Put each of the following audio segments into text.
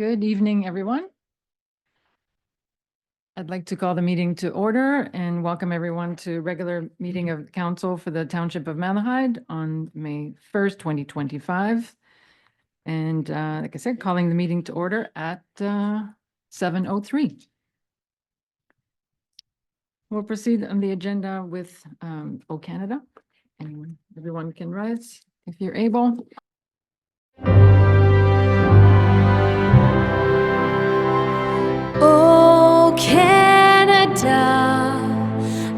Good evening, everyone. I'd like to call the meeting to order and welcome everyone to regular meeting of council for the Township of Malahide on May 1st, 2025. And like I said, calling the meeting to order at 7:03. We'll proceed on the agenda with O Canada. Everyone can rise if you're able. Oh, Canada,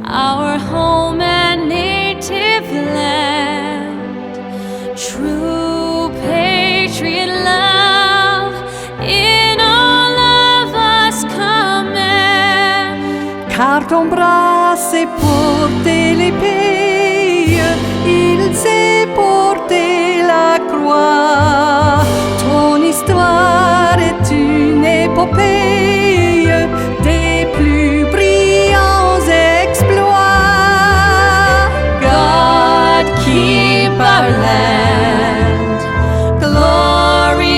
our home and native land, true patriot love in all of us command. Car ton bras s'est porté l'épée, il s'est porté la croix. Ton histoire est une épopée des plus brillants exploits. God keep our land glorious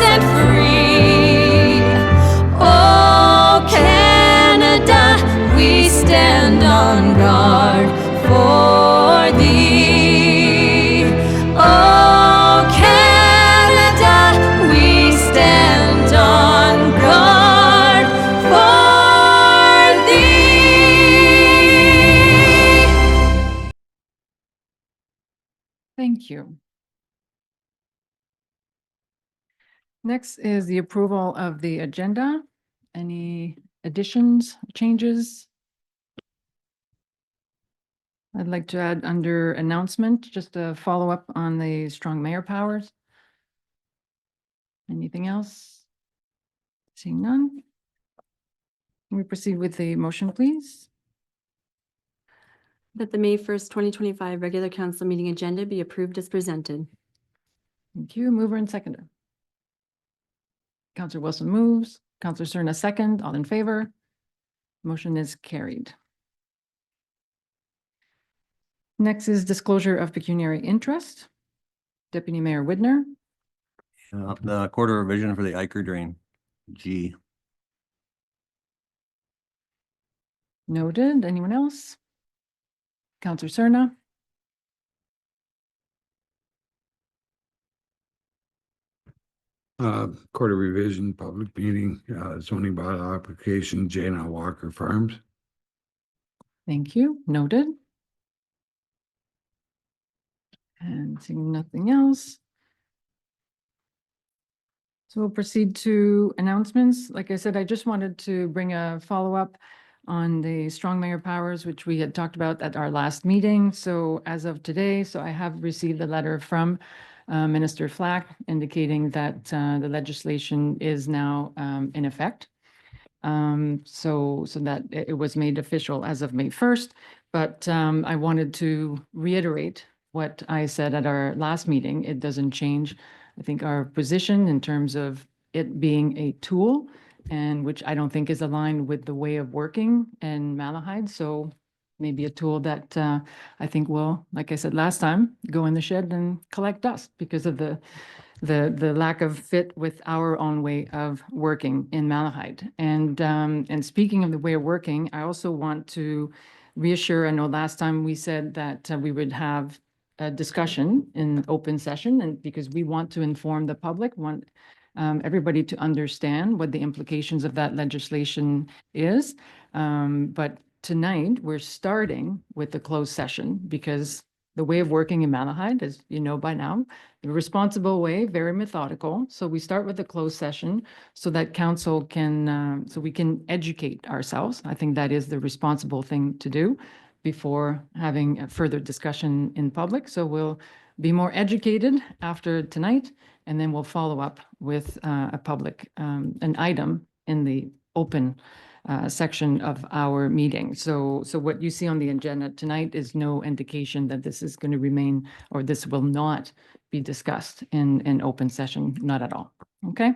and free. Oh, Canada, we stand on guard for thee. Oh, Canada, we stand on guard for thee. Thank you. Next is the approval of the agenda. Any additions, changes? I'd like to add under announcement, just a follow-up on the strong mayor powers. Anything else? Seeing none. Can we proceed with the motion, please? That the May 1st, 2025 regular council meeting agenda be approved as presented. Thank you. Mover and seconder. Councillor Wilson moves. Councillor Cerna second. All in favor? Motion is carried. Next is disclosure of pecuniary interest. Deputy Mayor Widner. The quarter revision for the Iker drain, G. Noted. Anyone else? Councillor Cerna. Quarter revision, public meeting, zoning bylaw application, J&L Walker Farms. Thank you. Noted. And seeing nothing else. So we'll proceed to announcements. Like I said, I just wanted to bring a follow-up on the strong mayor powers, which we had talked about at our last meeting. So as of today, I have received a letter from Minister Flack indicating that the legislation is now in effect. So that it was made official as of May 1st. But I wanted to reiterate what I said at our last meeting. It doesn't change, I think, our position in terms of it being a tool, and which I don't think is aligned with the way of working in Malahide. So maybe a tool that I think will, like I said last time, go in the shed and collect dust because of the lack of fit with our own way of working in Malahide. And speaking of the way of working, I also want to reassure, I know last time we said that we would have a discussion in open session, and because we want to inform the public, want everybody to understand what the implications of that legislation is. But tonight we're starting with the closed session because the way of working in Malahide, as you know by now, the responsible way, very methodical. So we start with the closed session so that council can, so we can educate ourselves. I think that is the responsible thing to do before having a further discussion in public. So we'll be more educated after tonight, and then we'll follow up with a public, an item in the open section of our meeting. So what you see on the agenda tonight is no indication that this is going to remain, or this will not be discussed in open session, not at all. Okay.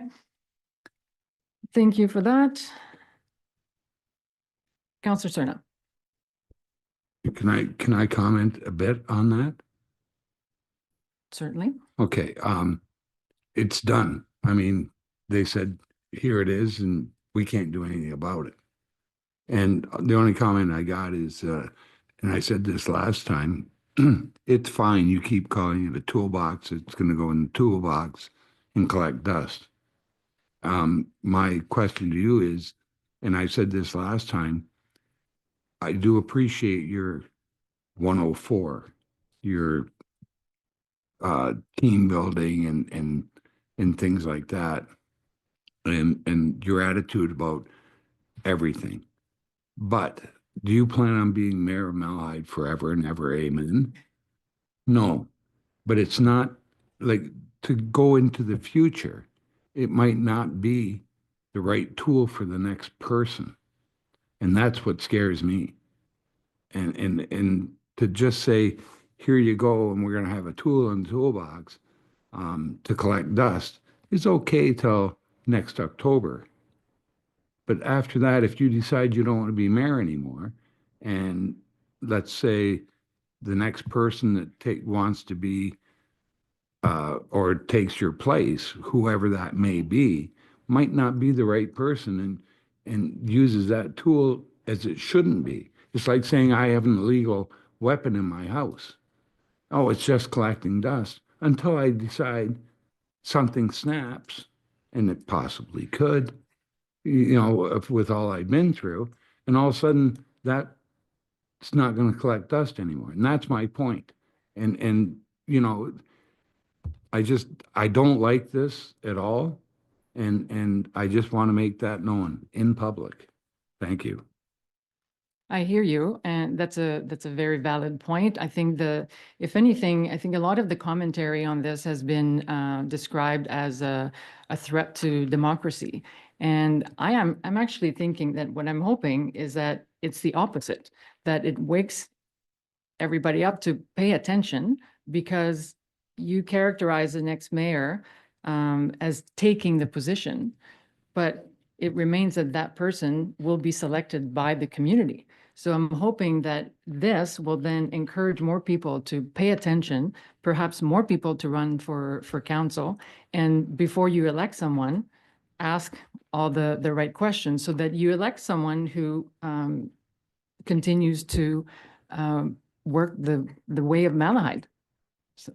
Thank you for that. Councillor Cerna. Can I comment a bit on that? Certainly. Okay, it's done. I mean, they said, here it is, and we can't do anything about it. And the only comment I got is, and I said this last time, it's fine, you keep calling it a toolbox, it's gonna go in the toolbox and collect dust. My question to you is, and I said this last time, I do appreciate your 104, your team building and things like that, and your attitude about everything. But do you plan on being mayor of Malahide forever and ever? Amen. No, but it's not like to go into the future. It might not be the right tool for the next person. And that's what scares me. And to just say, here you go, and we're going to have a tool in the toolbox to collect dust is okay till next October. But after that, if you decide you don't want to be mayor anymore, and let's say the next person that wants to be or takes your place, whoever that may be, might not be the right person and uses that tool as it shouldn't be. It's like saying I have an illegal weapon in my house. Oh, it's just collecting dust until I decide something snaps, and it possibly could, you know, with all I've been through, and all of a sudden that's not going to collect dust anymore. And that's my point. And you know, I don't like this at all. And I just want to make that known in public. Thank you. I hear you, and that's a very valid point. I think if anything, I think a lot of the commentary on this has been described as a threat to democracy. And I'm actually thinking that what I'm hoping is that it's the opposite, that it wakes everybody up to pay attention, because you characterize the next mayor as taking the position, but it remains that that person will be selected by the community. So I'm hoping that this will then encourage more people to pay attention, perhaps more people to run for council. And before you elect someone, ask all the right questions so that you elect someone who continues to work the way of Malahide. So.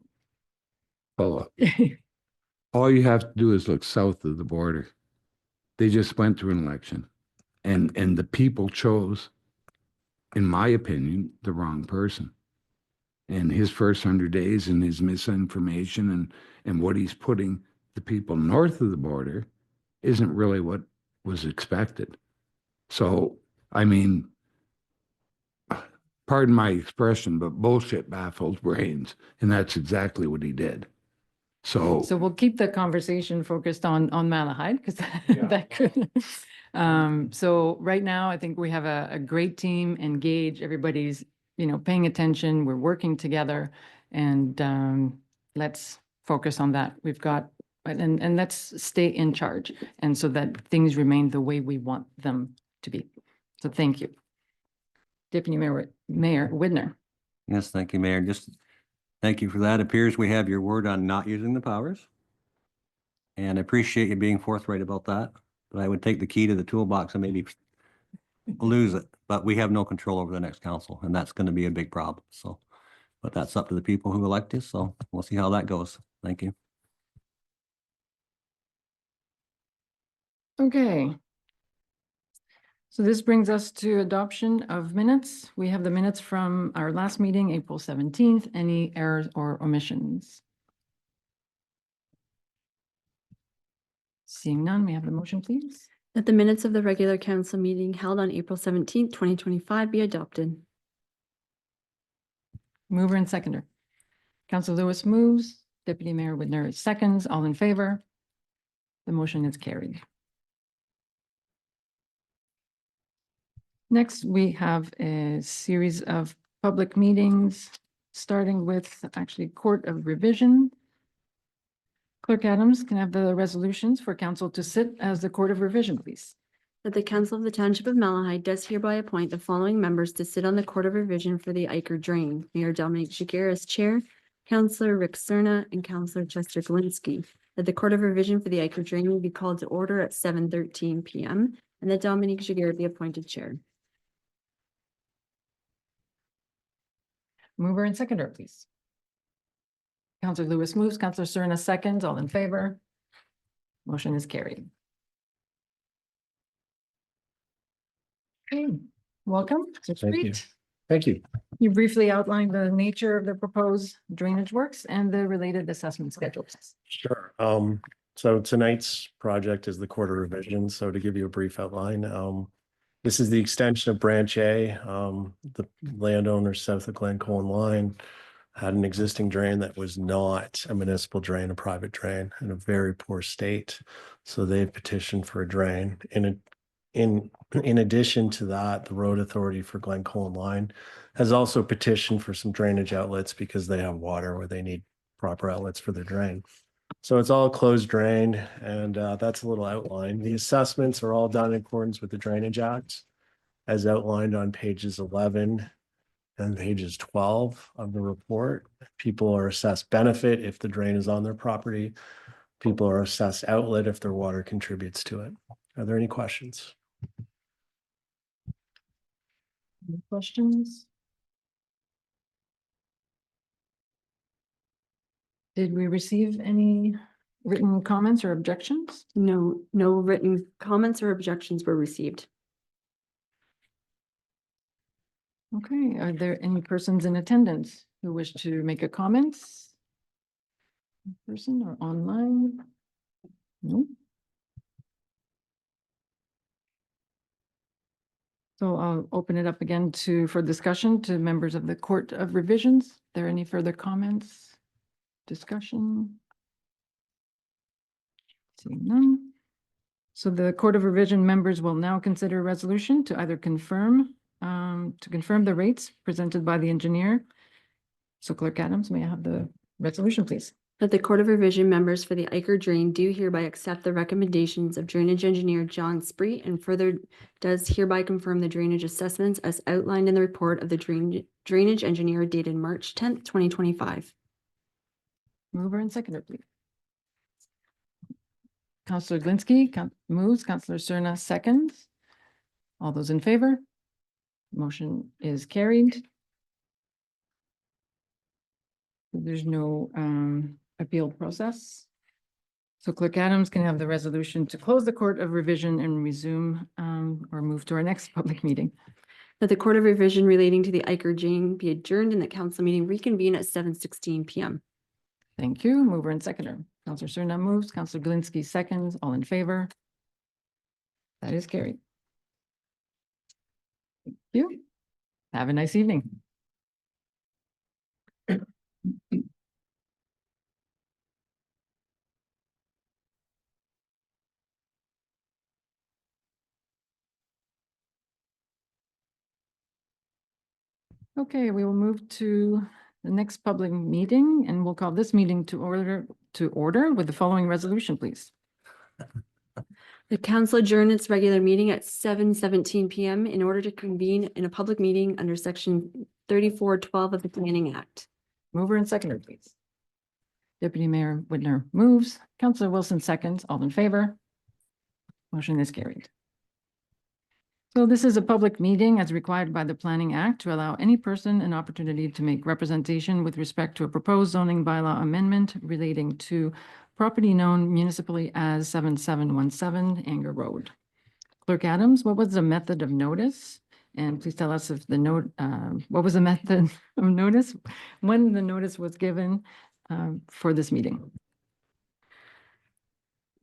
Follow up. All you have to do is look south of the border. They just went through an election, and the people chose, in my opinion, the wrong person. And his first 100 days and his misinformation and what he's putting the people north of the border isn't really what was expected. So, I mean, pardon my expression, but bullshit baffles brains. And that's exactly what he did. So we'll keep the conversation focused on Malahide, because that could. So right now, I think we have a great team engaged. Everybody's, paying attention. We're working together, and let's focus on that. We've got, and let's stay in charge, and so that things remain the way we want them to be. So thank you. Deputy Mayor Widner. Yes, thank you, Mayor. Just thank you for that. It appears we have your word on not using the powers. And I appreciate you being forthright about that. But I would take the key to the toolbox and maybe lose it. But we have no control over the next council, and that's going to be a big problem. So, but that's up to the people who elect us. So we'll see how that goes. Thank you. Okay. So this brings us to adoption of minutes. We have the minutes from our last meeting, April 17th. Any errors or omissions? Seeing none, we have the motion, please. That the minutes of the regular council meeting held on April 17th, 2025 be adopted. Mover and seconder. Councilor Lewis moves. Deputy Mayor Widner seconds. All in favor? The motion is carried. Next, we have a series of public meetings, starting with actually Court of Revision. Clerk Adams, can I have the resolutions for council to sit as the Court of Revision, please? That the council of the township of Malahide does hereby appoint the following members to sit on the Court of Revision for the Eicher Drain: Mayor Dominic Jiguer as chair, Councillor Rick Cerna, and Councillor Chester Galinsky. that the Court of Revision for the Iker Drain will be called to order at 7:13 PM and that Dominique Jaguar be appointed chair. Mover and seconder, please. Counselor Lewis moves, Counselor Cerna seconds, all in favor. Motion is carried. Okay, welcome. It's Thank you. great. Thank you. You briefly outlined the nature of the proposed drainage works and the related assessment schedules. Sure. So tonight's project is the quarter revision. So to give you a brief outline, this is the extension of Branch A. The landowner south of Glen Colin line had an existing drain that was not a municipal drain, a private drain in a very poor state. So they've petitioned for a drain. In addition to that, the road authority for Glen Colin line has also petitioned for some drainage outlets because they have water where they need proper outlets for their drain. So it's all closed drain, and that's a little outline. The assessments are all done in accordance with the Drainage Act as outlined on pages 11 and pages 12 of the report. People are assessed benefit if the drain is on their property. People are assessed outlet if their water contributes to it. Are there any questions? Any questions? Did we receive any written comments or objections? No written comments or objections were received. Okay, are there any persons in attendance who wish to make a comment? In person or online? No. So I'll open it up again for discussion to members of the Court of Revisions. Are there any further comments? Discussion? Seeing none. So the Court of Revision members will now consider a resolution to either confirm the rates presented by the engineer. So Clerk Adams, may I have the resolution, please? That the Court of Revision members for the Iker Drain do hereby accept the recommendations of drainage engineer John Spreet and further does hereby confirm the drainage assessments as outlined in the report of the drainage engineer dated March 10th, 2025. Mover and seconder, please. Counselor Glinski moves, Counselor Cerna seconds. All those in favor? Motion is carried. There's no appeal process. So Clerk Adams can have the resolution to close the Court of Revision and resume or move to our next public meeting. That the Court of Revision relating to the Iker Drain be adjourned and the council meeting reconvene at 7:16 PM. Thank you. Mover and seconder. Counselor Cerna moves, Counselor Glinski seconds. All in favor? That is carried. Thank you. Have a nice evening. Okay, we will move to the next public meeting and we'll call this meeting to order with the following resolution, please. The council adjourned its regular meeting at 7:17 PM in order to convene in a public meeting under section 3412 of the Planning Act. Mover and seconder, please. Deputy Mayor Whitner moves, Councillor Wilson seconds, all in favor. Motion is carried. So this is a public meeting as required by the Planning Act to allow any person an opportunity to make representation with respect to a proposed zoning bylaw amendment relating to property known municipally as 7717 Anger Road. Clerk Adams, what was the method of notice? And please tell us if the what was the method of notice, when the notice was given for this meeting?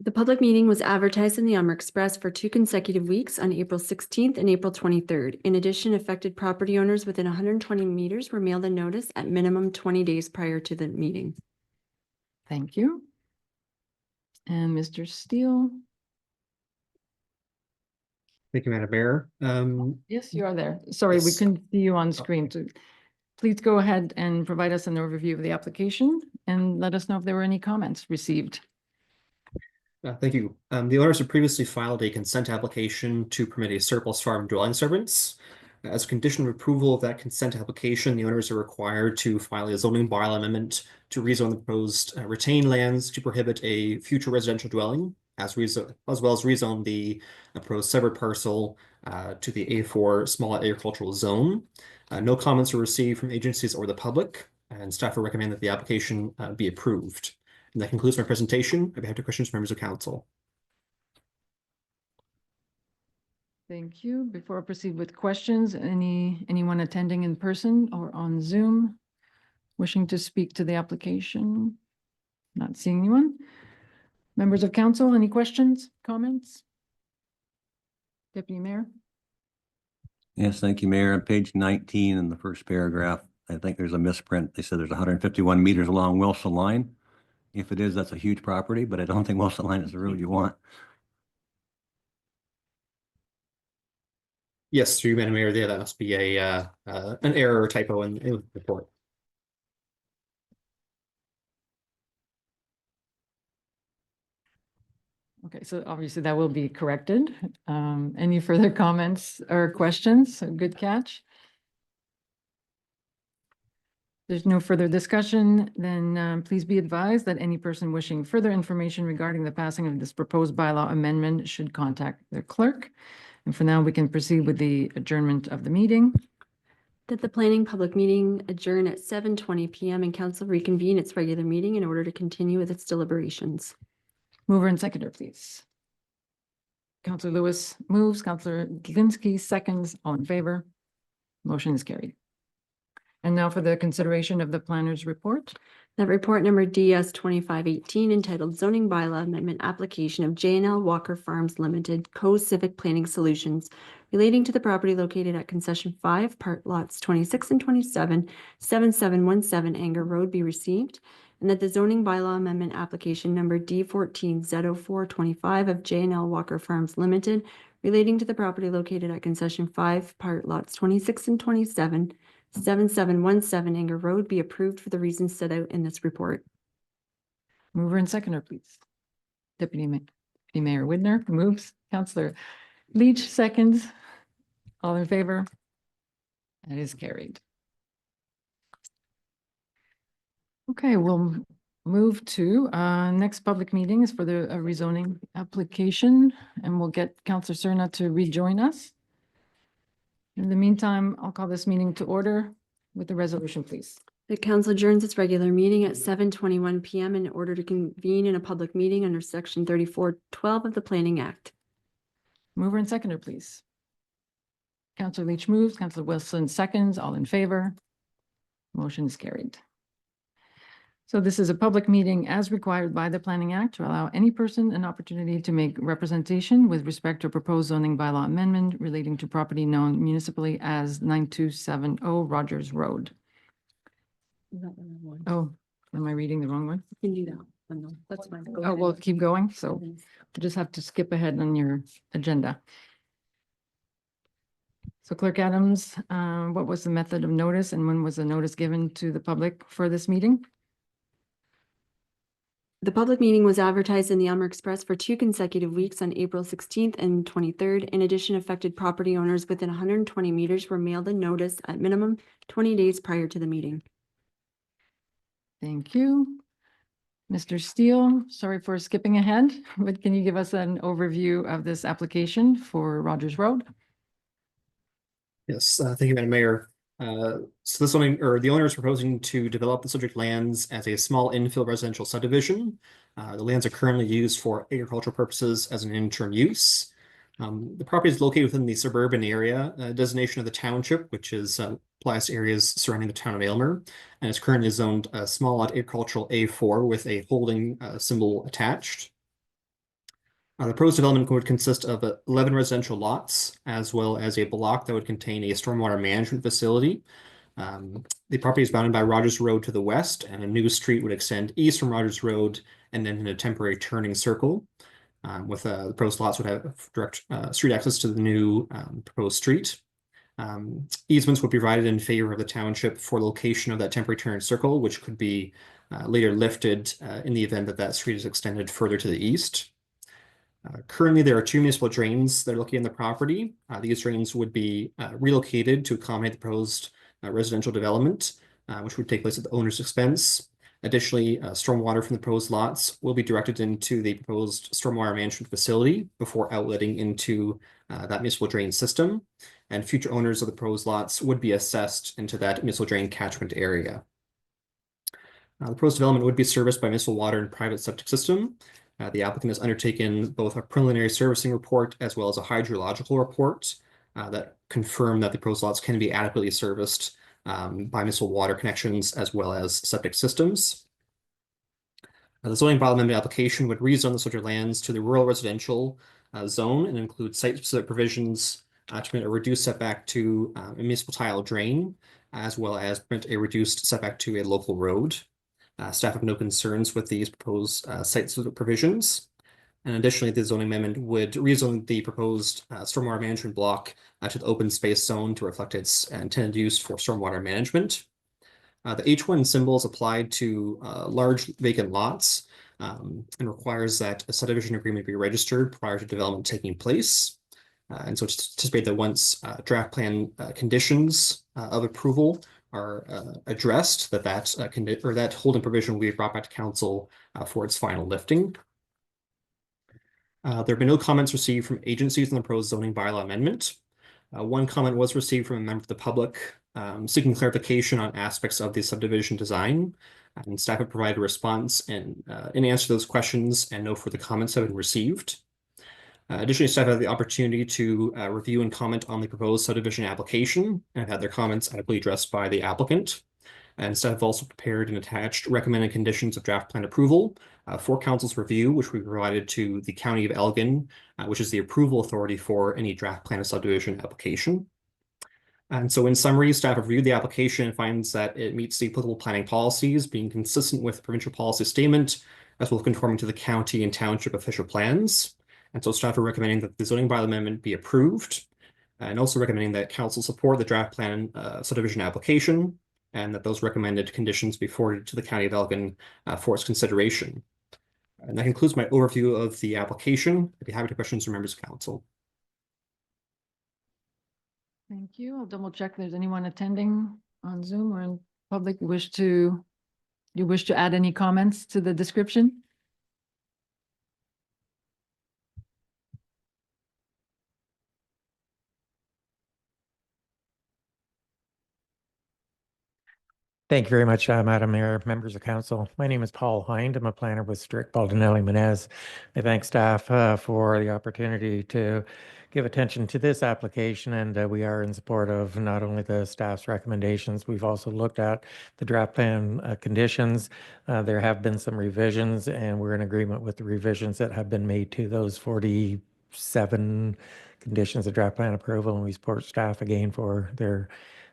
The public meeting was advertised in the Elmer Express for 2 consecutive weeks on April 16th and April 23rd. In addition, affected property owners within 120 meters were mailed a notice at minimum 20 days prior to the meeting. Thank you. And Mr. Steele? Thank you, Madam Mayor. Yes, you are there. Sorry, we Yes. couldn't see you on screen. So please go ahead and provide us an overview of the application and let us know if there were any comments received. Thank you. The owners have previously filed a consent application to permit a surplus farm dwelling disturbance. As a condition of approval of that consent application, the owners are required to file a zoning bylaw amendment to rezone the proposed retained lands to prohibit a future residential dwelling, as well as rezone the proposed severed parcel to the A4 small agricultural zone. No comments were received from agencies or the public, and staff will recommend that the application be approved. And that concludes my presentation. I'd be happy to questions from members of council. Thank you. Before I proceed with questions, anyone attending in person or on Zoom wishing to speak to the application? Not seeing anyone. Members of council, any questions, comments? Deputy Mayor? Yes, thank you, Mayor. On page 19 in the first paragraph, I think there's a misprint. They said there's 151 meters along Wilson Line. If it is, that's a huge property, but I don't think Wilson Line is the road you want. Yes, through you, Madam Mayor, that must be an error or typo in the report. Okay, so obviously that will be corrected. Any further comments or questions? So good catch. There's no further discussion, then please be advised that any person wishing further information regarding the passing of this proposed bylaw amendment should contact their clerk. And for now, we can proceed with the adjournment of the meeting. That the planning public meeting adjourn at 7:20 PM and council reconvene its regular meeting in order to continue with its deliberations. Mover and seconder, please. Counselor Lewis moves, Counselor Gilinski seconds, all in favor. Motion is carried. And now for the consideration of the planner's report. That report number DS 2518 entitled Zoning Bylaw Amendment Application of J&L Walker Farms Limited Co-Civic Planning Solutions relating to the property located at Concession 5, Part Lots 26 and 27, 7717 Anger Road be received, and that the zoning bylaw amendment application number D14Z0425 of J&L Walker Farms Limited relating to the property located at Concession 5, Part Lots 26 and 27, 7717 Anger Road be approved for the reasons set out in this report. Mover and seconder, please. Deputy Mayor Widner moves, Counselor Leach seconds, all in favor. That is carried. Okay, we'll move to next public meeting is for the rezoning application, and we'll get Counselor Cerna to rejoin us. In the meantime, I'll call this meeting to order with the resolution, please. The council adjourns its regular meeting at 7:21 PM in order to convene in a public meeting under section 3412 of the Planning Act. Mover and seconder, please. Counselor Leach moves, Counselor Wilson seconds, all in favor. Motion is carried. So this is a public meeting as required by the Planning Act to allow any person an opportunity to make representation with respect to a proposed zoning bylaw amendment relating to property known municipally as 9270 Rogers Road. Oh, am I reading the wrong one? You can do that. No, that's fine. Go Oh, ahead. we'll keep going. So you just have to skip ahead on your agenda. So Clerk Adams, what was the method of notice and when was the notice given to the public for this meeting? The public meeting was advertised in the Elmer Express for 2 consecutive weeks on April 16th and 23rd. In addition, affected property owners within 120 meters were mailed a notice at minimum 20 days prior to the meeting. Thank you. Mr. Steele, sorry for skipping ahead, but can you give us an overview of this application for Rogers Road? Yes, thank you, Madam Mayor. So this one, or the owner is proposing to develop the subject lands as a small infill residential subdivision. The lands are currently used for agricultural purposes as an interim use. The property is located within the suburban area designation of the township, which is applies to areas surrounding the town of Aylmer, and is currently zoned small lot agricultural A4 with a holding symbol attached. The proposed development would consist of 11 residential lots, as well as a block that would contain a stormwater management facility. The property is bounded by Rogers Road to the west, and a new street would extend east from Rogers Road and then in a temporary turning circle. The proposed lots would have direct street access to the new proposed street. Easements would be provided in favor of the township for location of that temporary turning circle, which could be later lifted in the event that that street is extended further to the east. Currently, there are two municipal drains that are located in the property. These drains would be relocated to accommodate the proposed residential development, which would take place at the owner's expense. Additionally, stormwater from the proposed lots will be directed into the proposed stormwater management facility before outletting into that municipal drain system. And future owners of the proposed lots would be assessed into that municipal drain catchment area. The proposed development would be serviced by municipal water and private septic system. The applicant has undertaken both a preliminary servicing report as well as a hydrological report that confirm that the proposed lots can be adequately serviced by municipal water connections as well as septic systems. The zoning bylaw amendment application would rezone the subject lands to the rural residential zone and include site-specific provisions to permit a reduced setback to a municipal tile drain, as well as permit a reduced setback to a local road. Staff have no concerns with these proposed site-specific provisions. And additionally, the zoning amendment would rezone the proposed stormwater management block to the open space zone to reflect its intended use for stormwater management. The H1 symbol is applied to large vacant lots and requires that a subdivision agreement be registered prior to development taking place. And so it's anticipated that once draft plan conditions of approval are addressed, that holding provision will be brought back to council for its final lifting. There have been no comments received from agencies on the proposed zoning bylaw amendment. One comment was received from a member of the public seeking clarification on aspects of the subdivision design. And staff have provided a response and in answer to those questions, and no further comments have been received. Additionally, staff have the opportunity to review and comment on the proposed subdivision application and have had their comments adequately addressed by the applicant. And staff have also prepared and attached recommended conditions of draft plan approval for council's review, which we provided to the County of Elgin, which is the approval authority for any draft plan of subdivision application. And so in summary, staff have reviewed the application and finds that it meets the applicable planning policies, being consistent with the provincial policy statement, as well as conforming to the county and township official plans. And so staff are recommending that the zoning bylaw amendment be approved, and also recommending that council support the draft plan subdivision application, and that those recommended conditions be forwarded to the County of Elgin for its consideration. And that concludes my overview of the application. I'd be happy to questions from members of council. Thank you. I'll double check if there's anyone attending on Zoom or in public you wish to add any comments to the description? Thank you very much, Madam Mayor, members of council. My name is Paul Hind. I'm a planner with Strict Baldinelli Menez. I thank staff for the opportunity to give attention to this application, and we are in support of not only the staff's recommendations, we've also looked at the draft plan conditions. There have been some revisions, and we're in agreement with the revisions that have been made to those 47 conditions of draft plan approval, and we support staff again for their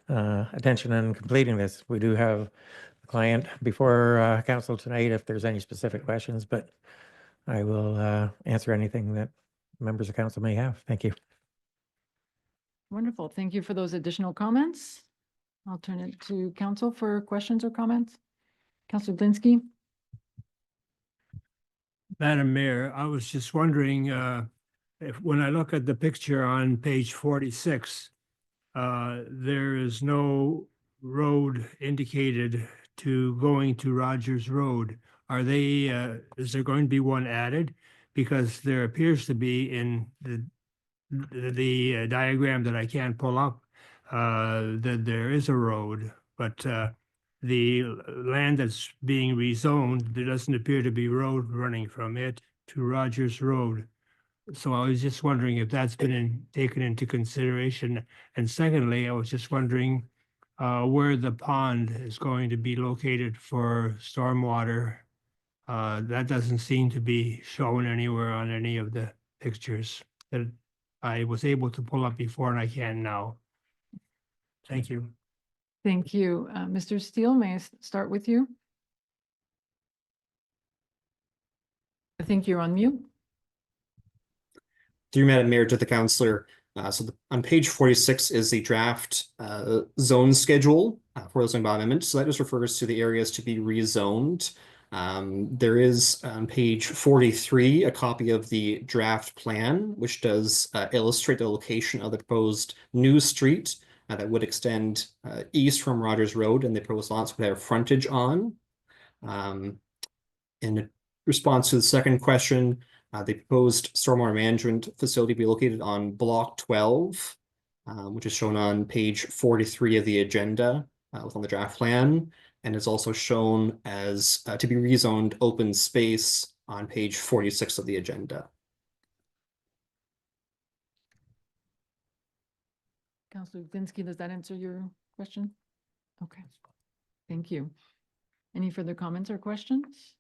attention in completing this. We do have the client before council tonight if there's any specific questions, but I will answer anything that members of council may have. Thank you. Wonderful. Thank you for those additional comments. I'll turn it to council for questions or comments. Councilor Blinsky. Madam Mayor, I was just wondering if when I look at the picture on page 46, there is no road indicated to going to Rogers Road. Are they, is there going to be one added? Because there appears to be in the diagram that I can't pull up, that there is a road, but the land that's being rezoned, there doesn't appear to be road running from it to Rogers Road. So I was just wondering if that's been taken into consideration. And secondly, I was just wondering where the pond is going to be located for stormwater. That doesn't seem to be shown anywhere on any of the pictures that I was able to pull up before and I can now. Thank you. Thank you. Mr. Steele, may I start with you? I think you're on mute. Through Madam Mayor to the councillor. On page 46 is the draft zone schedule for the zoning bylaw amendment. So that just refers to the areas to be rezoned. There is on page 43 a copy of the draft plan, which does illustrate the location of the proposed new street that would extend east from Rogers Road, and the proposed lots would have frontage on. In response to the second question, the proposed stormwater management facility be located on block 12, which is shown on page 43 of the agenda within the draft plan, and is also shown as to be rezoned open space on page 46 of the agenda. Councillor Glinski, does that answer your question? Okay, thank you. Any further comments or questions?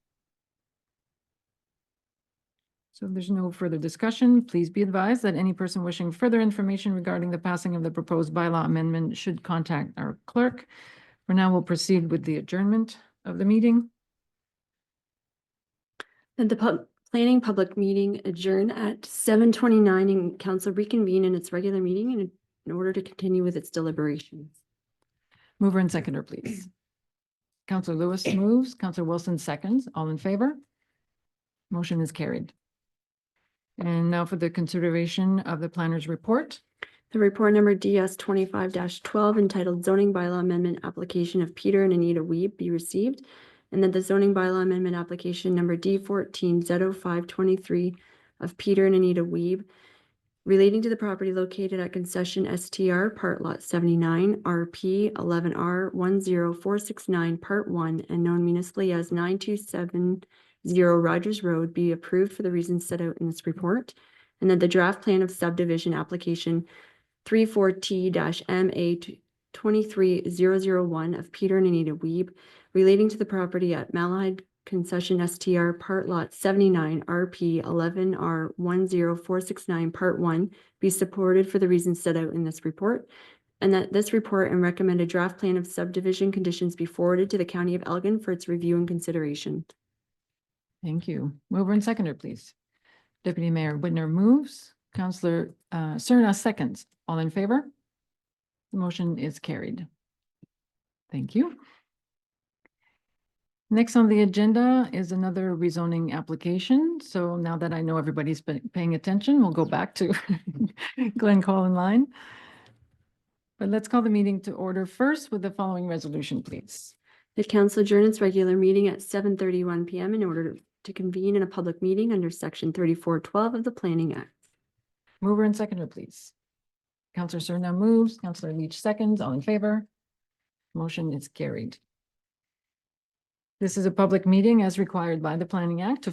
So if there's no further discussion, please be advised that any person wishing further information regarding the passing of the proposed bylaw amendment should contact our clerk. For now, we'll proceed with the adjournment of the meeting. And the planning public meeting adjourn at 7:29 and council reconvene in its regular meeting in order to continue with its deliberations. Mover and seconder, please. Councillor Lewis moves, Councillor Wilson seconds. All in favor? Motion is carried. And now for the consideration of the planner's report. The report number DS 25-12 entitled Zoning Bylaw Amendment Application of Peter and Anita Wiebe be received, and that the zoning bylaw amendment application number D14 Z0523 of Peter and Anita Wiebe relating to the property located at concession STR Part Lot 79 RP 11R 10469 Part 1 and known municipally as 9270 Rogers Road be approved for the reasons set out in this report, and that the draft plan of subdivision application 34T-MA 23001 of Peter and Anita Wiebe relating to the property at Malahide Concession STR Part Lot 79 RP 11R 10469 Part 1 be supported for the reasons set out in this report, and that this report and recommended draft plan of subdivision conditions be forwarded to the County of Elgin for its review and consideration. Thank you. Mover and seconder, please. Deputy Mayor Whitner moves, Councillor Cerna seconds. All in favor? The motion is carried. Thank you. Next on the agenda is another rezoning application. So now that I know everybody's been paying attention, we'll go back to Glen Collin line. But let's call the meeting to order first with the following resolution, please. The council adjourn its regular meeting at 7:31 p.m. in order to convene in a public meeting under section 3412 of the Planning Act. Mover and seconder, please. Councillor Cerna moves, Councillor Leach seconds. All in favor? Motion is carried. This is a public meeting as required by the Planning Act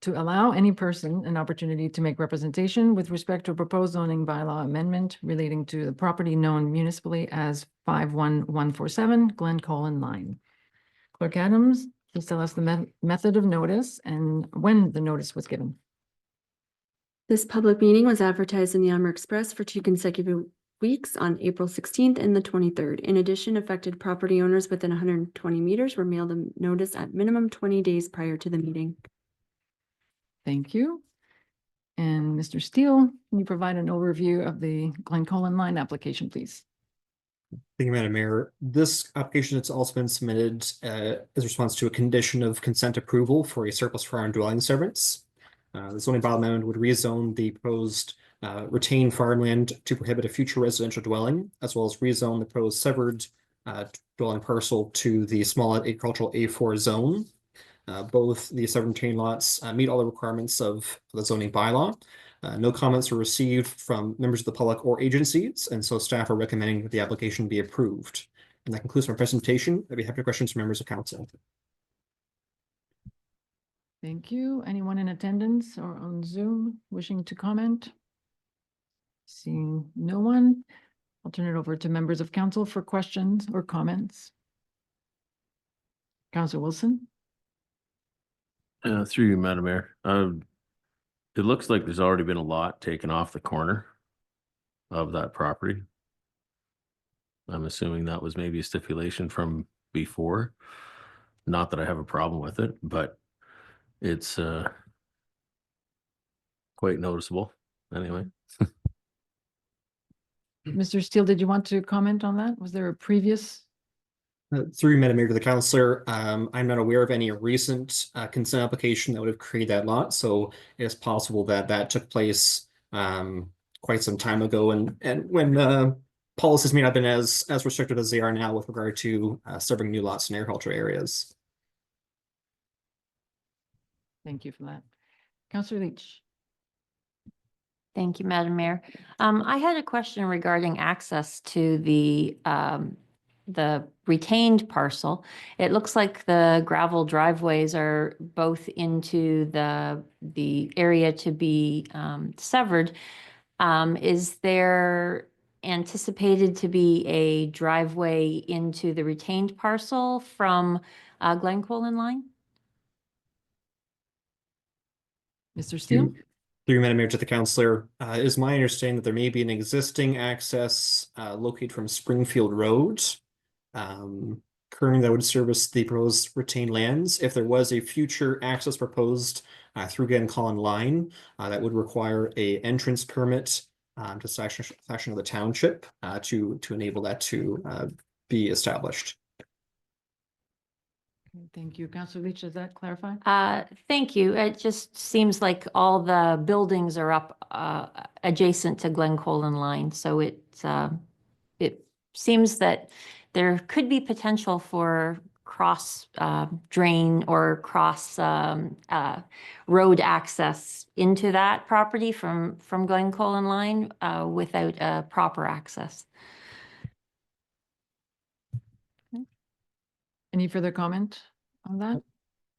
to allow any person an opportunity to make representation with respect to a proposed zoning bylaw amendment relating to the property known municipally as 51147 Glen Collin Line. Clerk Adams, please tell us the method of notice and when the notice was given. This public meeting was advertised in the Amer Express for 2 consecutive weeks on April 16th and the 23rd. In addition, affected property owners within 120 meters were mailed a notice at minimum 20 days prior to the meeting. Thank you. And Mr. Steele, can you provide an overview of the Glen Collin Line application, please? Thank you, Madam Mayor. This application has also been submitted as a response to a condition of consent approval for a surplus farm dwelling service. The zoning bylaw amendment would rezone the proposed retained farmland to prohibit a future residential dwelling, as well as rezone the proposed severed dwelling parcel to the small agricultural A4 zone. Both the severed retained lots meet all the requirements of the zoning bylaw. No comments were received from members of the public or agencies, and so staff are recommending that the application be approved. And that concludes my presentation. I'd be happy to questions from members of council. Thank you. Anyone in attendance or on Zoom wishing to comment? Seeing no one, I'll turn it over to members of council for questions or comments. Councillor Wilson. Through you, Madam Mayor. It looks like there's already been a lot taken off the corner of that property. I'm assuming that was maybe a stipulation from before. Not that I have a problem with it, but it's quite noticeable anyway. Mr. Steele, did you want to comment on that? Was there a previous Through Madam Mayor to the councillor, I'm not aware of any recent consent application that would have created that lot, so it's possible that that took place quite some time ago, and when policies may not have been as restrictive as they are now with regard to serving new lots in agricultural areas. Thank you for that. Councillor Leach. Thank you, Madam Mayor. I had a question regarding access to the retained parcel. It looks like the gravel driveways are both into the area to be severed. Is there anticipated to be a driveway into the retained parcel from Glencolin line? Mr. Steele? Through Madam Mayor to the councillor, it is my understanding that there may be an existing access located from Springfield Road. Currently that would service the proposed retained lands. If there was a future access proposed through Glencolin line, that would require a entrance permit to section of the township to enable that to be established. Thank you. Councillor Leach, does that clarify? Thank you. It just seems like all the buildings are up adjacent to Glencolin line, so it seems that there could be potential for cross drain or cross road access into that property from Glencolin line without proper access. Any further comment on that?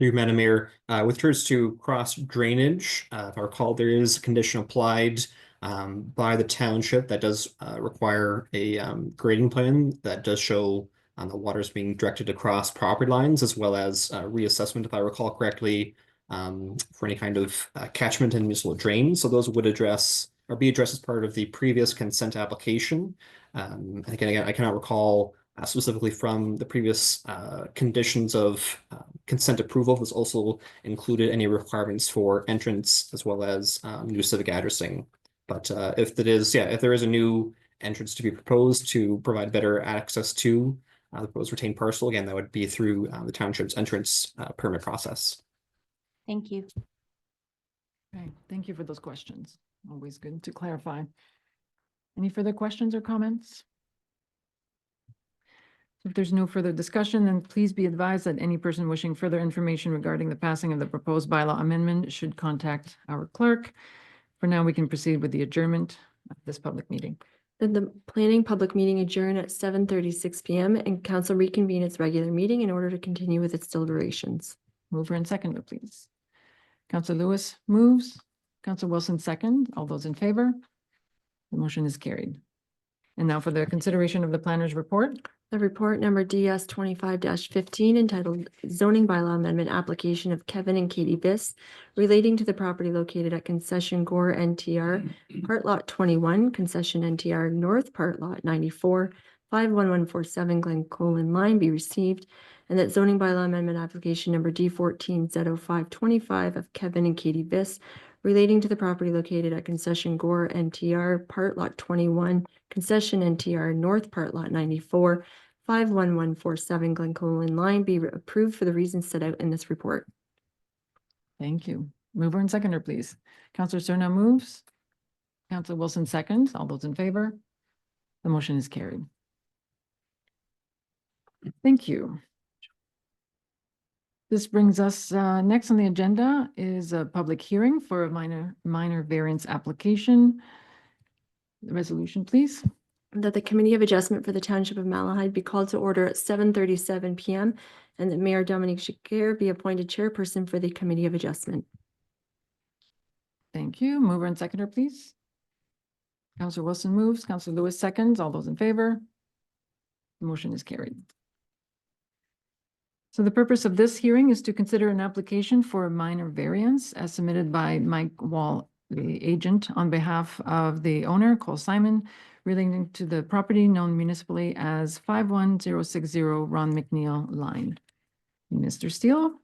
Through Madam Mayor, with regards to cross drainage, if I recall, there is a condition applied by the township that does require a grading plan that does show the waters being directed across property lines, as well as reassessment, if I recall correctly, for any kind of catchment and municipal drain. So those would address or be addressed as part of the previous consent application. And again, I cannot recall specifically from the previous conditions of consent approval. Was also included any requirements for entrance as well as new civic addressing. But if there is a new entrance to be proposed to provide better access to the proposed retained parcel, again, that would be through the township's entrance permit process. Thank you. Okay, thank you for those questions. Always good to clarify. Any further questions or comments? If there's no further discussion, then please be advised that any person wishing further information regarding the passing of the proposed bylaw amendment should contact our clerk. For now, we can proceed with the adjournment of this public meeting. Then the planning public meeting adjourned at 7:36 p.m. and council reconvene its regular meeting in order to continue with its deliberations. Mover and seconder, please. Councillor Lewis moves. Councillor Wilson second. All those in favor? The motion is carried. And now for the consideration of the planner's report. The report number DS 25-15 entitled Zoning Bylaw Amendment Application of Kevin and Katie Biss relating to the property located at Concession Gore NTR, Part Lot 21, Concession NTR North, Part Lot 94, 51147 Glencolin Line be received, and that zoning bylaw amendment application number D14 Z0525 of Kevin and Katie Biss relating to the property located at Concession Gore NTR, Part Lot 21, Concession NTR North, Part Lot 94, 51147 Glencolin Line be approved for the reasons set out in this report. Thank you. Mover and seconder, please. Councillor Cerna moves. Councillor Wilson seconds. All those in favor? The motion is carried. Thank you. This brings us, next on the agenda is a public hearing for a minor variance application. The resolution, please. That the Committee of Adjustment for the Township of Malahide be called to order at 7:37 p.m. and that Mayor Dominique Jacquer be appointed chairperson for the Committee of Adjustment. Thank you. Mover and seconder, please. Councillor Wilson moves. Councillor Lewis seconds. All those in favor? The motion is carried. So the purpose of this hearing is to consider an application for a minor variance as submitted by Mike Wall, the agent, on behalf of the owner, Cole Simon, relating to the property known municipally as 51060 Ron McNeil Line. Mr. Steele,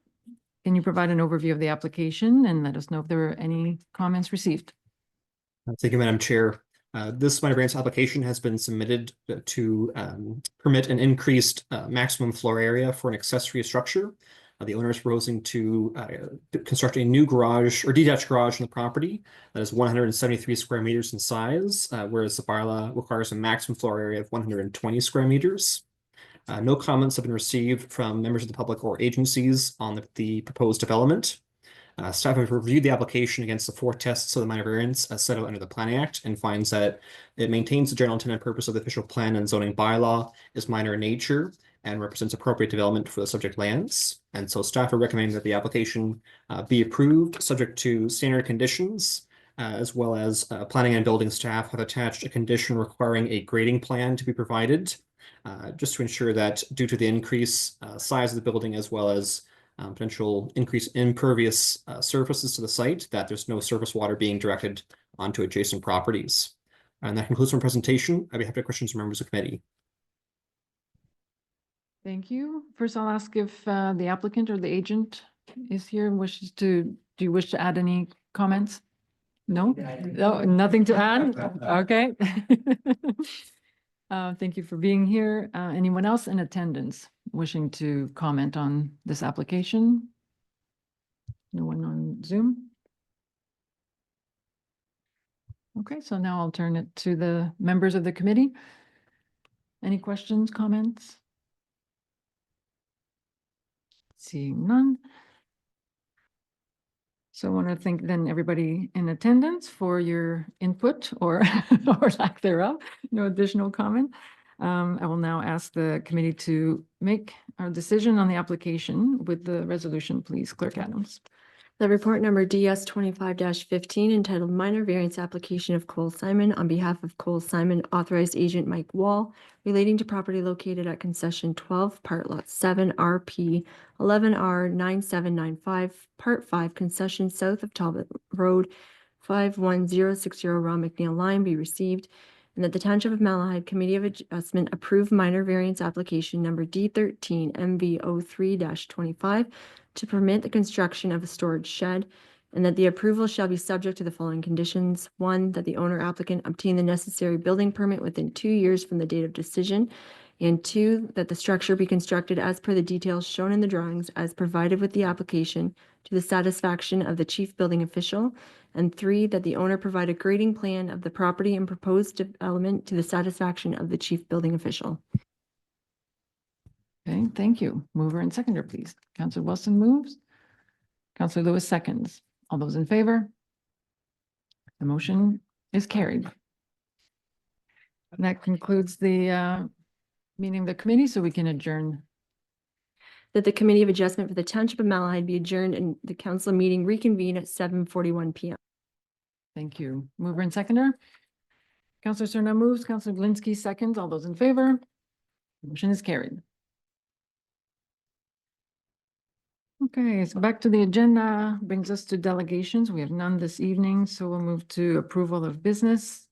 can you provide an overview of the application and let us know if there were any comments received? Thank you, Madam Chair. This minor variance application has been submitted to permit an increased maximum floor area for an accessory structure. The owner is proposing to construct a new garage or detached garage on the property that is 173 square meters in size, whereas the bylaw requires a maximum floor area of 120 square meters. No comments have been received from members of the public or agencies on the proposed development. Staff have reviewed the application against the 4 tests of the minor variance as set out under the Planning Act and finds that it maintains the general intent and purpose of the official plan and zoning bylaw, is minor in nature, and represents appropriate development for the subject lands. And so staff are recommending that the application be approved, subject to standard conditions, as well as planning and building staff have attached a condition requiring a grading plan to be provided, just to ensure that due to the increase size of the building as well as potential increase in impervious surfaces to the site, that there's no surface water being directed onto adjacent properties. And that concludes my presentation. I'd be happy to questions from members of the committee. Thank you. First, I'll ask if the applicant or the agent is here, wishes to, do you wish to add any comments? No? No, nothing to add? Okay. Thank you for being here. Anyone else in attendance wishing to comment on this application? No one on Zoom? Okay, so now I'll turn it to the members of the committee. Any questions, comments? Seeing none. So I want to thank then everybody in attendance for your input or or lack thereof. No additional comment. I will now ask the committee to make our decision on the application with the resolution, please, Clerk Adams. The report number DS 25-15 entitled Minor Variance Application of Cole Simon on behalf of Cole Simon, authorized agent Mike Wall, relating to property located at concession 12, part lot 7, RP 11R 9795, part 5, concession south of Talbot Road, 51060 Raw McNeil Line be received, and that the Township of Malahide Committee of Adjustment approve minor variance application number D13 MV03-25 to permit the construction of a storage shed, and that the approval shall be subject to the following conditions. 1, that the owner applicant obtain the necessary building permit within 2 years from the date of decision, and 2, that the structure be constructed as per the details shown in the drawings as provided with the application to the satisfaction of the chief building official, and 3, that the owner provide a grading plan of the property and proposed development to the satisfaction of the chief building official. Okay, thank you. Mover and seconder, please. Councillor Wilson moves. Councillor Lewis seconds. All those in favor? The motion is carried. And that concludes the meeting of the committee, so we can adjourn. That the Committee of Adjustment for the Township of Malahide be adjourned and the council meeting reconvene at 7:41 p.m. Thank you. Mover and seconder. Councillor Cerna moves. Councillor Glinski seconds. All those in favor? Motion is carried. Okay, so back to the agenda brings us to delegations. We have none this evening, so we'll move to approval of business.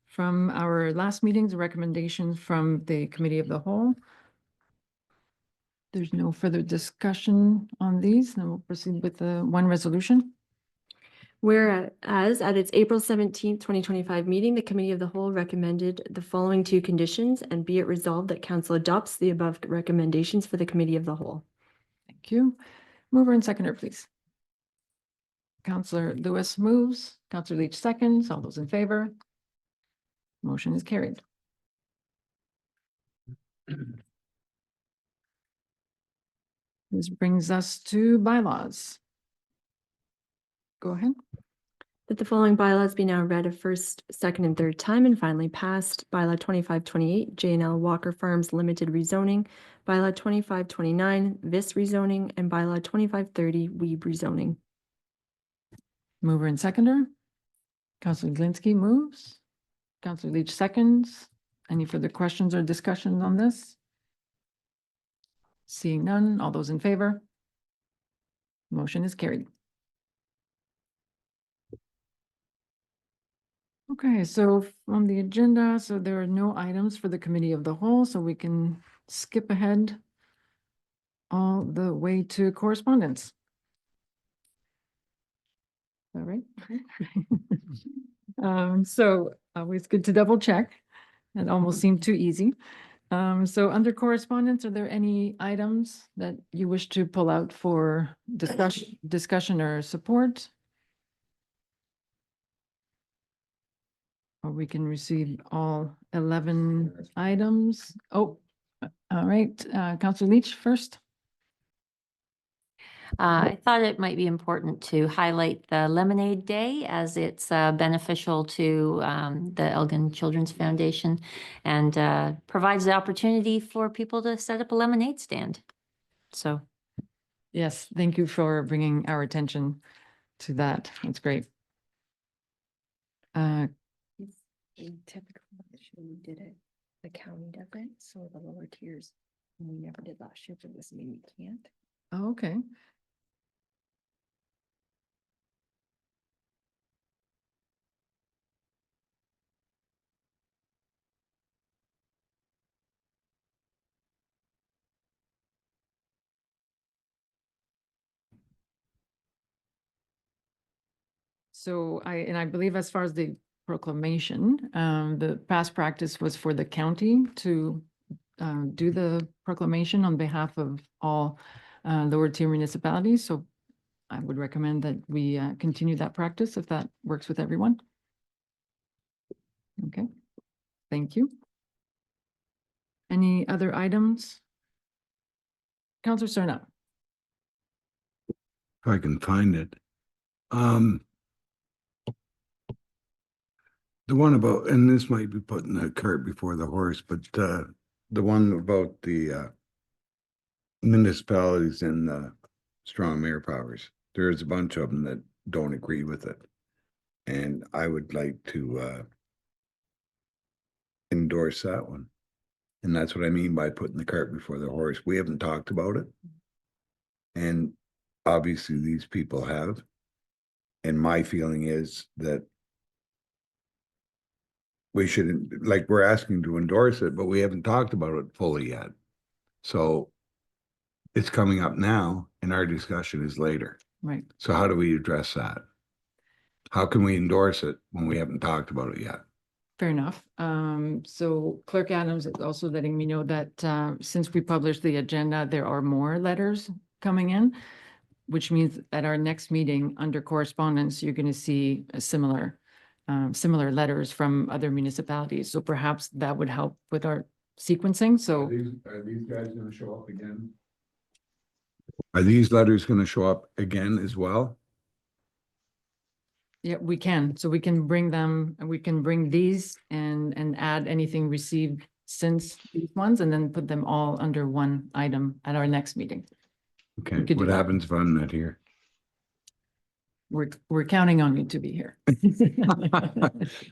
From our last meetings, recommendations from the Committee of the Whole. There's no further discussion on these, then we'll proceed with the one resolution. Whereas at its April 17th, 2025 meeting, the Committee of the Whole recommended the following 2 conditions, and be it resolved that council adopts the above recommendations for the Committee of the Whole. Thank you. Mover and seconder, please. Councillor Lewis moves. Councillor Leach seconds. All those in favor? Motion is carried. This brings us to bylaws. Go ahead. That the following bylaws be now read a first, second, and third time and finally passed. Bylaw 2528, J&L Walker Farms Limited rezoning. Bylaw 2529, Vis rezoning, and Bylaw 2530, Weeb rezoning. Mover and seconder. Councillor Glinski moves. Councillor Leach seconds. Any further questions or discussions on this? Seeing none, all those in favor? Motion is carried. Okay, so on the agenda, so there are no items for the Committee of the Whole, so we can skip ahead all the way to correspondence. All right. So Always good to double check. It almost seemed too easy. So under correspondence, are there any items that you wish to pull out for discussion or support? Or we can receive all 11 items. Oh, all right, Councillor Leach first. I thought it might be important to highlight the Lemonade Day as it's beneficial to the Elgin Children's Foundation and provides the opportunity for people to set up a lemonade stand. So, Yes, thank you for bringing our attention to that. That's great. Typical, we did it, the county does it, so the lower tiers, we never did last year, but this mean we can't. Oh, okay. So I believe as far as the proclamation, the past practice was for the county to do the proclamation on behalf of all lower tier municipalities. So I would recommend that we continue that practice if that works with everyone. Okay, thank you. Any other items? Councillor Cerna. If I can find it. The one about, and this might be putting the cart before the horse, but the one about the municipalities and the strong mayor powers. There's a bunch of them that don't agree with it. And I would like to endorse that one. And that's what I mean by putting the cart before the horse. We haven't talked about it. And obviously these people have. And my feeling is that we shouldn't, like, we're asking to endorse it, but we haven't talked about it fully yet. So it's coming up now and our discussion is later. Right. So how do we address that? How can we endorse it when we haven't talked about it yet? Fair enough. So Clerk Adams is also letting me know that since we published the agenda, there are more letters coming in, which means at our next meeting under correspondence, you're going to see a similar letters from other municipalities. So perhaps that would help with our sequencing. So Are these guys going to show up again? Are these letters going to show up again as well? yeah, we can. So we can bring them, and we can bring these and add anything received since these ones and then put them all under one item at our next meeting. Okay, could do what that. happens if I'm not here? We're counting on you to be here.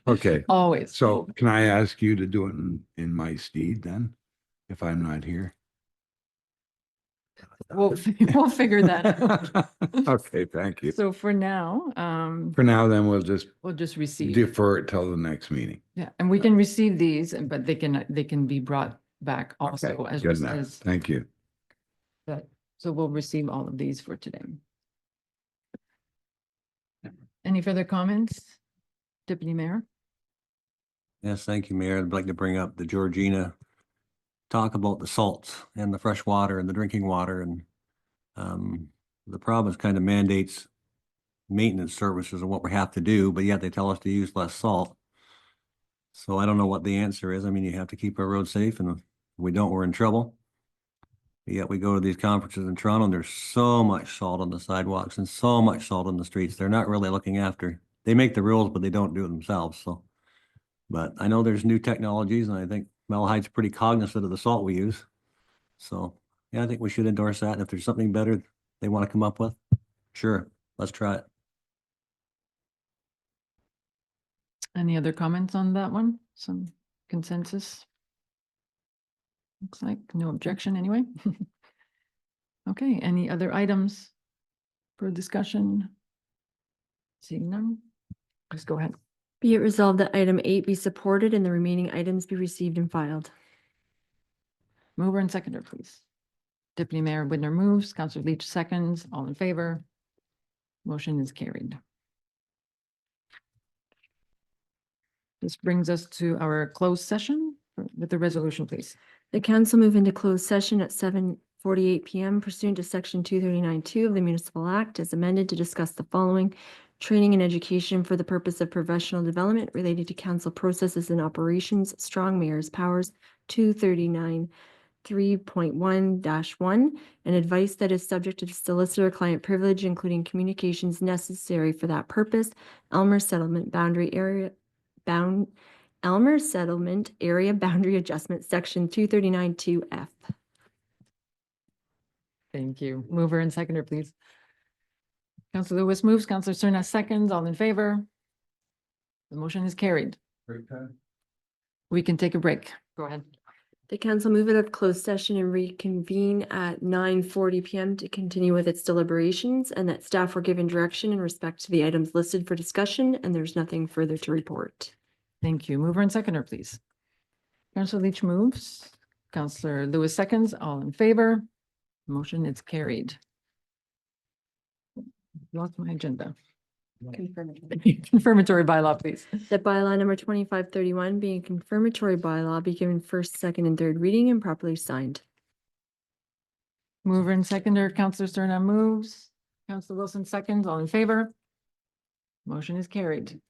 Okay, Always. so can I ask you to do it in my stead then, if I'm not here? We'll figure that out. Okay, thank you. So for now, For now, then we'll just we'll just receive. defer it till the next meeting. Yeah, and we can receive these, but they can be brought back also Okay, as, good enough. as, Thank you. but, so we'll receive all of these for today. Any further comments? Deputy Mayor? Yes, thank you, Mayor. I'd like to bring up the Georgina talk about the salts and the fresh water and the drinking water, and the province kind of mandates maintenance services and what we have to do, but yet they tell us to use less salt. So I don't know what the answer is. I mean, you have to keep our roads safe, and if we don't, we're in trouble. But yet we go to these conferences in Toronto and there's so much salt on the sidewalks and so much salt on the streets. They're not really looking after, they make the rules, but they don't do it themselves. So, but I know there's new technologies, and I think Malahite's pretty cognizant of the salt we use. So yeah, I think we should endorse that. And if there's something better they want to come up with, sure, let's try it. Any other comments on that one? Some consensus? Looks like no objection anyway. Okay, any other items for discussion? Seeing none, please go ahead. Be it resolved that item 8 be supported and the remaining items be received and filed. Mover and seconder, please. Deputy Mayor Widner moves, Councillor Leach seconds, all in favor. Motion is carried. This brings us to our closed session with the resolution, please. The council move into closed session at 7:48 PM pursuant to section 239(2) of the Municipal Act as amended to discuss the following: training and education for the purpose of professional development related to council processes and operations, strong mayor's powers, 239(3.1-1, and advice that is subject to the solicitor-client privilege, including communications necessary for that purpose, Elmer Settlement Boundary Area Elmer Settlement Area Boundary Adjustment, Section 239(2)(f). Thank you. Mover and seconder, please. Councilor Lewis moves, Councilor Cerna seconds, all in favor. The motion is carried. We can take a break. Go ahead. The council move out of closed session and reconvene at 9:40 PM to continue with its deliberations, and that staff were given direction in respect to the items listed for discussion, and there's nothing further to report. Thank you. Mover and seconder, please. Councilor Leach moves, Councilor Lewis seconds, all in favor. Motion is carried. Lost my agenda. Confirmatory bylaw, please. That bylaw number 2531 being a confirmatory bylaw be given first, second, and third reading and properly signed. Mover and seconder, Councilor Cerna moves, Councilor Wilson seconds, all in favor. Motion is carried.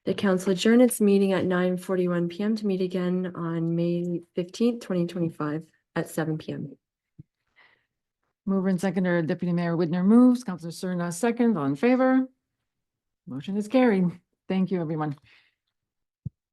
The council adjourned its meeting at 9:41 PM to meet again on May 15th, 2025 at 7 PM. Mover and seconder, Deputy Mayor Widner moves, Councilor Cerna seconds, all in favor. Motion is carried. Thank you, everyone.